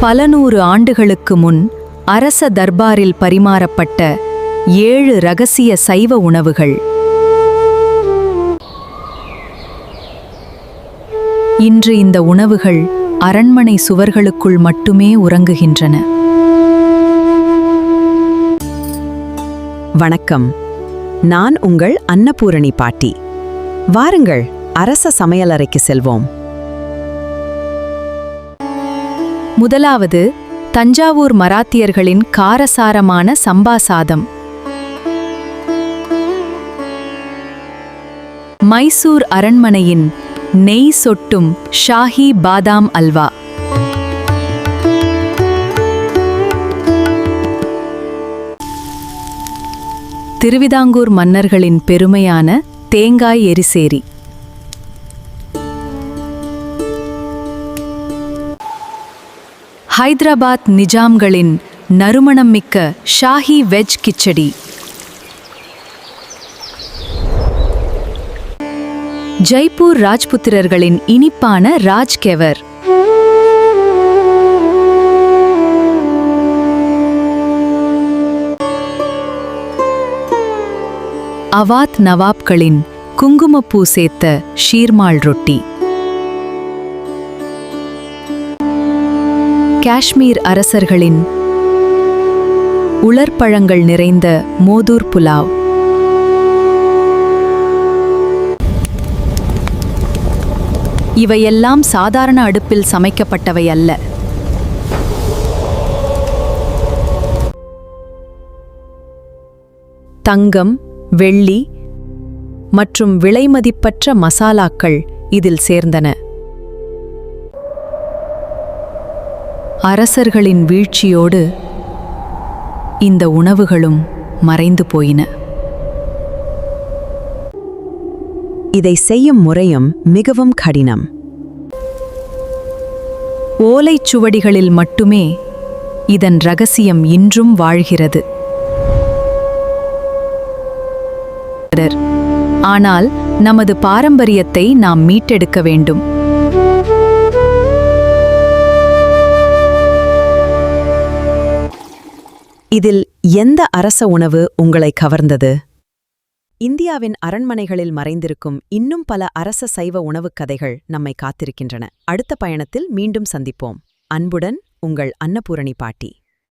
பல நூறு ஆண்டுகளுக்கு முன் அரச தர்பாரில் பரிமாறப்பட்ட 7 இரகசிய சைவ உணவுகள். இன்று இந்த உணவுகள் அரண்மனை சுவர்களுக்குள் மட்டுமே உறங்குகின்றன. வணக்கம், நான் உங்கள் அன்னபூரணி பாட்டி. வாருங்கள், அரச சமையலறைக்கு செல்வோம். முதலாவது, தஞ்சாவூர் மராத்தியர்களின் காரசாரமான சம்பா சாதம். மைசூர் அரண்மனையின் நெய் சொட்டும் ஷாஹி பாதாம் அல்வா. திருவிதாங்கூர் மன்னர்களின் பெருமையான தேங்காய் எரிசேரி. ஹைதராபாத் நிஜாம்களின் நறுமணம் மிக்க ஷாஹி வெஜ் கிச்சடி. ஜெய்ப்பூர் ராஜ்புத்திரர்களின் இனிப்பான ராஜ்கெவர். அவாத் நவாப்களின் குங்குமப்பூ சேர்த்த ஷீர்மால் ரொட்டி. காஷ்மீர் அரசர்களின் உலர்பழங்கள் நிறைந்த மோதூர் புலாவ். இவையெல்லாம் சாதாரண அடுப்பில் சமைக்கப்பட்டவை அல்ல. தங்கம், வெள்ளி மற்றும் விலைமதிப்பற்ற மசாலாக்கள் இதில் சேர்ந்தன. அரசர்களின் வீழ்ச்சியோடு இந்த உணவுகளும் மறைந்து போயின. இதை செய்யும் முறையும் மிகவும் கடினம். ஓலைச்சுவடிகளில் மட்டுமே இதன் இரகசியம் இன்றும் வாழ்கிறது. ஆனால் நமது பாரம்பரியத்தை நாம் மீட்டெடுக்க வேண்டும். இதில் எந்த அரச உணவு உங்களை கவர்ந்தது? இந்தியாவின் அரண்மனைகளில் மறைந்திருக்கும் இன்னும் பல அரச சைவ உணவுக் கதைகள் நம்மை காத்திருக்கின்றன. அடுத்த பயணத்தில் மீண்டும் சந்திப்போம். அன்புடன், உங்கள் அன்னபூரணி பாட்டி.